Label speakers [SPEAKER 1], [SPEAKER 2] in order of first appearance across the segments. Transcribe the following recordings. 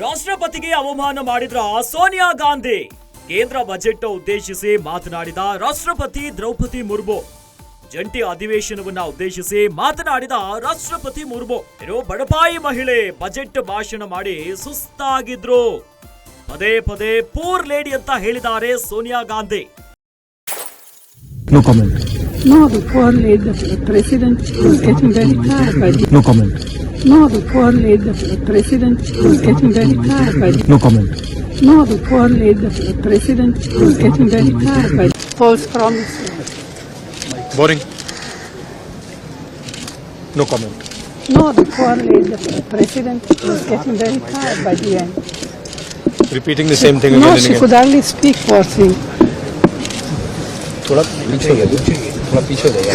[SPEAKER 1] ರಾಷ್ಟ್ರಪತಿಗೆ ಅವಮಾನ ಮಾಡಿದ್ರ ಸೋನಿಯಾ ಗಾಂಧಿ. ಕೇಂದ್ರ ಬಜೆಟ್ ಉದ್ದೇಶಿಸಿ ಮಾತನಾಡಿದ ರಾಷ್ಟ್ರಪತಿ ದ್ರೌಪದಿ ಮುರ್ಮು. ಜಂಟಿ ಅಧಿವೇಶನವನ್ನ ಉದ್ದೇಶಿಸಿ ಮಾತನಾಡಿದ ರಾಷ್ಟ್ರಪತಿ ಮುರ್ಮು ಬಡಪಾಯಿ ಮಹಿಳೆ ಬಜೆಟ್ ಭಾಷಣ ಮಾಡಿ ಸುಸ್ತಾಗಿದ್ರು. ಪದೇ ಪದೇ ಪೂರ್ ಲೇಡಿ ಅಂತ ಹೇಳಿದ್ದಾರೆ Sonia Gandhi.
[SPEAKER 2] No comment.
[SPEAKER 3] No, the poor lady, the president is getting very tired by this.
[SPEAKER 2] No comment.
[SPEAKER 3] No, the poor lady, the president is getting very tired by this.
[SPEAKER 2] No comment.
[SPEAKER 3] No, the poor lady, the president is getting very tired by this. False promises.
[SPEAKER 2] Boring. No comment.
[SPEAKER 3] No, the poor lady, the president is getting very tired by the end.
[SPEAKER 2] Repeating the same thing
[SPEAKER 3] No,
[SPEAKER 2] again and
[SPEAKER 3] she
[SPEAKER 2] again.
[SPEAKER 3] could hardly speak for thing.
[SPEAKER 2] थोड़ा पीछे हो जाइए, थोड़ा पीछे हो जाइए।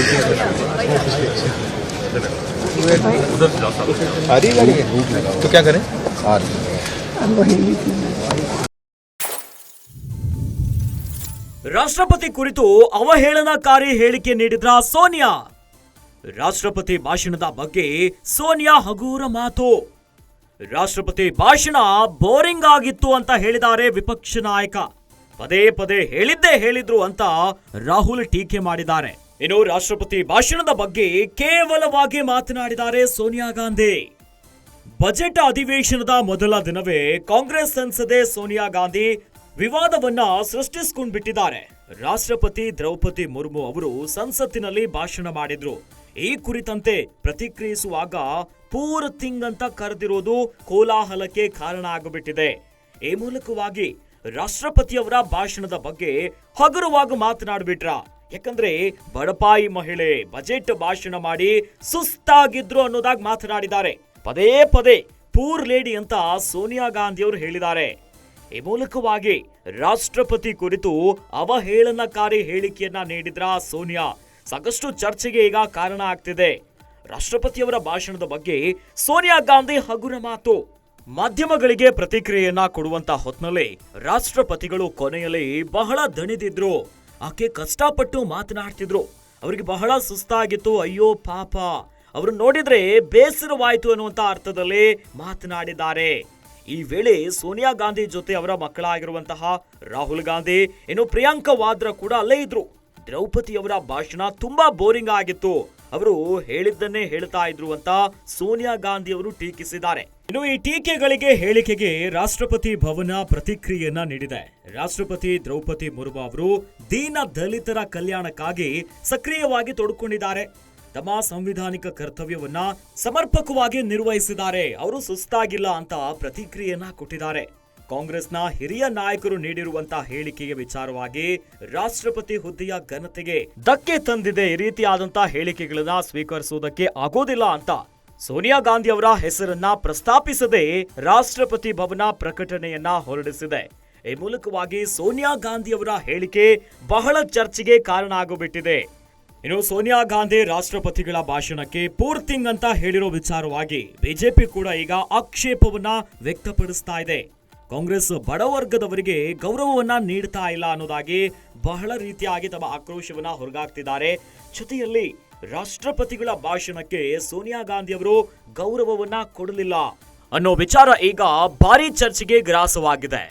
[SPEAKER 2] आ रही गाड़ी तो क्या करें? आ रही है।
[SPEAKER 3] I'm going with you.
[SPEAKER 1] ರಾಷ್ಟ್ರಪತಿ ಕುರಿತು ಅವಹೇಳನಕಾರಿ ಹೇಳಿಕೆ ನೀಡಿದ್ರ ಸೋನಿಯಾ. ರಾಷ್ಟ್ರಪತಿ ಭಾಷಣದ ಬಗ್ಗೆ ಸೋನಿಯಾ ಹಗೂರ ಮಾತು. ರಾಷ್ಟ್ರಪತಿ ಭಾಷಣ ಬೋರಿಂಗ್ ಆಗಿತ್ತು ಅಂತ ಹೇಳಿದ್ದಾರೆ ವಿಪಕ್ಷ ನಾಯಕ. ಪದೇ ಪದೇ ಹೇಳಿದ್ರು ಅಂತ ರಾಹುಲ್ ಟೀಕೆ ಮಾಡಿದ್ದಾರೆ. ಇನ್ನು ರಾಷ್ಟ್ರಪತಿ ಭಾಷಣದ ಬಗ್ಗೆ ಕೇವಲವಾಗಿ ಮಾತನಾಡಿದ್ದಾರೆ ಸೋನಿಯಾ ಗಾಂಧಿ. ಬಜೆಟ್ ಅಧಿವೇಶನದ ಮೊದಲ ದಿನವೇ ಕಾಂಗ್ರೆಸ್ ಸಂಸದೆ ಸೋನಿಯಾ ಗಾಂಧಿ ವಿವಾದವನ್ನ ಸೃಷ್ಟಿಸಿಕೊಂಡ್ಬಿಟ್ಟಿದ್ದಾರೆ. ರಾಷ್ಟ್ರಪತಿ ದ್ರೌಪದಿ ಮುರ್ಮು ಅವರು ಸಂಸತ್ತಿನಲ್ಲಿ ಭಾಷಣ ಮಾಡಿದ್ರು. ಈ ಕುರಿತಂತೆ ಪ್ರತಿಕ್ರಿಯಿಸುವಾಗ ಪೂರ್ ಥಿಂಗ್ ಅಂತ ಕರೆದಿರೋದು ಕೋಲಾಹಲಕ್ಕೆ ಕಾರಣ ಆಗಿಬಿಟ್ಟಿದೆ. ಈ ಮೂಲಕವಾಗಿ ರಾಷ್ಟ್ರಪತಿಯವರ ಭಾಷಣದ ಬಗ್ಗೆ ಹಗುರವಾಗಿ ಮಾತನಾಡ್ಬಿಟ್ರ. ಯಾಕಂದ್ರೆ ಬಡಪಾಯಿ ಮಹಿಳೆ ಬಜೆಟ್ ಭಾಷಣ ಮಾಡಿ ಸುಸ್ತಾಗಿದ್ರು ಅನ್ನೋದಾಗಿ ಮಾತನಾಡಿದ್ದಾರೆ. ಪದೇ ಪದೇ ಪೂರ್ ಲೇಡಿ ಅಂತ ಸೋನಿಯಾ ಗಾಂಧಿ ಅವರು ಹೇಳಿದ್ದಾರೆ. ಈ ಮೂಲಕವಾಗಿ ರಾಷ್ಟ್ರಪತಿ ಕುರಿತು ಅವಹೇಳನಕಾರಿ ಹೇಳಿಕೆಯನ್ನ ನೀಡಿದ್ರ ಸೋನಿಯಾ. ಸಾಕಷ್ಟು ಚರ್ಚೆಗೆ ಈಗ ಕಾರಣ ಆಗ್ತಿದೆ. ರಾಷ್ಟ್ರಪತಿಯವರ ಭಾಷಣದ ಬಗ್ಗೆ ಸೋನಿಯಾ ಗಾಂಧಿ ಹಗುರ ಮಾತು. ಮಾಧ್ಯಮಗಳಿಗೆ ಪ್ರತಿಕ್ರಿಯೆಯನ್ನ ಕೊಡುವಂತ ಹೊತ್ನಲ್ಲಿ ರಾಷ್ಟ್ರಪತಿಗಳು ಕೊನೆಯಲ್ಲಿ ಬಹಳ ದಣಿದಿದ್ರು. ಆಕೆ ಕಷ್ಟಪಟ್ಟು ಮಾತನಾಡ್ತಿದ್ರು. ಅವರಿಗೆ ಬಹಳ ಸುಸ್ತಾಗಿತ್ತು. ಅಯ್ಯೋ ಪಾಪ, ಅವರು ನೋಡಿದ್ರೆ ಬೇಸರವಾಯಿತು ಅನ್ನುವಂತ ಅರ್ಥದಲ್ಲಿ ಮಾತನಾಡಿದ್ದಾರೆ. ಈ ವೇಳೆ ಸೋನಿಯಾ ಗಾಂಧಿ ಜೊತೆ ಅವರ ಮಕ್ಕಳಾಗಿರುವಂತಹ ರಾಹುಲ್ ಗಾಂಧಿ, ಇನ್ನು ಪ್ರಿಯಾಂಕಾ ವಾದ್ರಾ ಕೂಡ ಅಲ್ಲೇ ಇದ್ರು. ದ್ರೌಪದಿಯವರ ಭಾಷಣ ತುಂಬಾ ಬೋರಿಂಗ್ ಆಗಿತ್ತು, ಅವರು ಹೇಳಿದ್ದನ್ನೇ ಹೇಳ್ತಾ ಇದ್ರು ಅಂತ ಸೋನಿಯಾ ಗಾಂಧಿ ಅವರು ಟೀಕಿಸಿದ್ದಾರೆ. ಇನ್ನು ಈ ಟೀಕೆಗಳಿಗೆ ಹೇಳಿಕೆಗೆ ರಾಷ್ಟ್ರಪತಿ ಭವನ ಪ್ರತಿಕ್ರಿಯೆಯನ್ನ ನೀಡಿದೆ. ರಾಷ್ಟ್ರಪತಿ ದ್ರೌಪದಿ ಮುರ್ಮು ಅವರು ದೀನ ದಲಿತರ ಕಲ್ಯಾಣಕ್ಕಾಗಿ ಸಕ್ರಿಯವಾಗಿ ತೊಡಕೊಂಡಿದ್ದಾರೆ. ತಮ್ಮ ಸಂವಿಧಾನಿಕ ಕರ್ತವ್ಯವನ್ನ ಸಮರ್ಪಕವಾಗಿ ನಿರ್ವಹಿಸಿದ್ದಾರೆ. ಅವರು ಸುಸ್ತಾಗಿಲ್ಲ ಅಂತ ಪ್ರತಿಕ್ರಿಯೆಯನ್ನ ಕೊಟ್ಟಿದ್ದಾರೆ. ಕಾಂಗ್ರೆಸ್ನ ಹಿರಿಯ ನಾಯಕರು ನೀಡಿರುವಂತಹ ಹೇಳಿಕೆಯ ವಿಚಾರವಾಗಿ ರಾಷ್ಟ್ರಪತಿ ಹುದ್ದೆಯ ಘನತೆಗೆ ಧಕ್ಕೆ ತಂದಿದೆ. ಈ ರೀತಿಯಾದಂತಹ ಹೇಳಿಕೆಗಳನ್ನ ಸ್ವೀಕರಿಸುವುದಕ್ಕೆ ಆಗೋದಿಲ್ಲ ಅಂತ ಸೋನಿಯಾ ಗಾಂಧಿ ಅವರ ಹೆಸರನ್ನ ಪ್ರಸ್ತಾಪಿಸದೆ ರಾಷ್ಟ್ರಪತಿ ಭವನ ಪ್ರಕಟಣೆಯನ್ನ ಹೊರಡಿಸಿದೆ. ಈ ಮೂಲಕವಾಗಿ ಸೋನಿಯಾ ಗಾಂಧಿ ಅವರ ಹೇಳಿಕೆ ಬಹಳ ಚರ್ಚೆಗೆ ಕಾರಣ ಆಗಿಬಿಟ್ಟಿದೆ. ಇನ್ನು ಸೋನಿಯಾ ಗಾಂಧಿ ರಾಷ್ಟ್ರಪತಿಗಳ ಭಾಷಣಕ್ಕೆ ಪೂರ್ ಥಿಂಗ್ ಅಂತ ಹೇಳಿರೋ ವಿಚಾರವಾಗಿ ಬಿಜೆಪಿ ಕೂಡ ಈಗ ಆಕ್ಷೇಪವನ್ನ ವ್ಯಕ್ತಪಡಿಸ್ತಾ ಇದೆ. ಕಾಂಗ್ರೆಸ್ ಬಡವರ್ಗದವರಿಗೆ ಗೌರವವನ್ನ ನೀಡ್ತಾ ಇಲ್ಲ ಅನ್ನೋದಾಗಿ ಬಹಳ ರೀತಿಯಾಗಿ ತಮ್ಮ ಆಕ್ರೋಶವನ್ನ ಹೊರಗಾಗ್ತಿದ್ದಾರೆ. ಜೊತೆಯಲ್ಲಿ ರಾಷ್ಟ್ರಪತಿಗಳ ಭಾಷಣಕ್ಕೆ ಸೋನಿಯಾ ಗಾಂಧಿ ಅವರು ಗೌರವವನ್ನ ಕೊಡಲಿಲ್ಲ ಅನ್ನೋ ವಿಚಾರ ಈಗ ಭಾರಿ ಚರ್ಚೆಗೆ ಗ್ರಾಸವಾಗಿದೆ.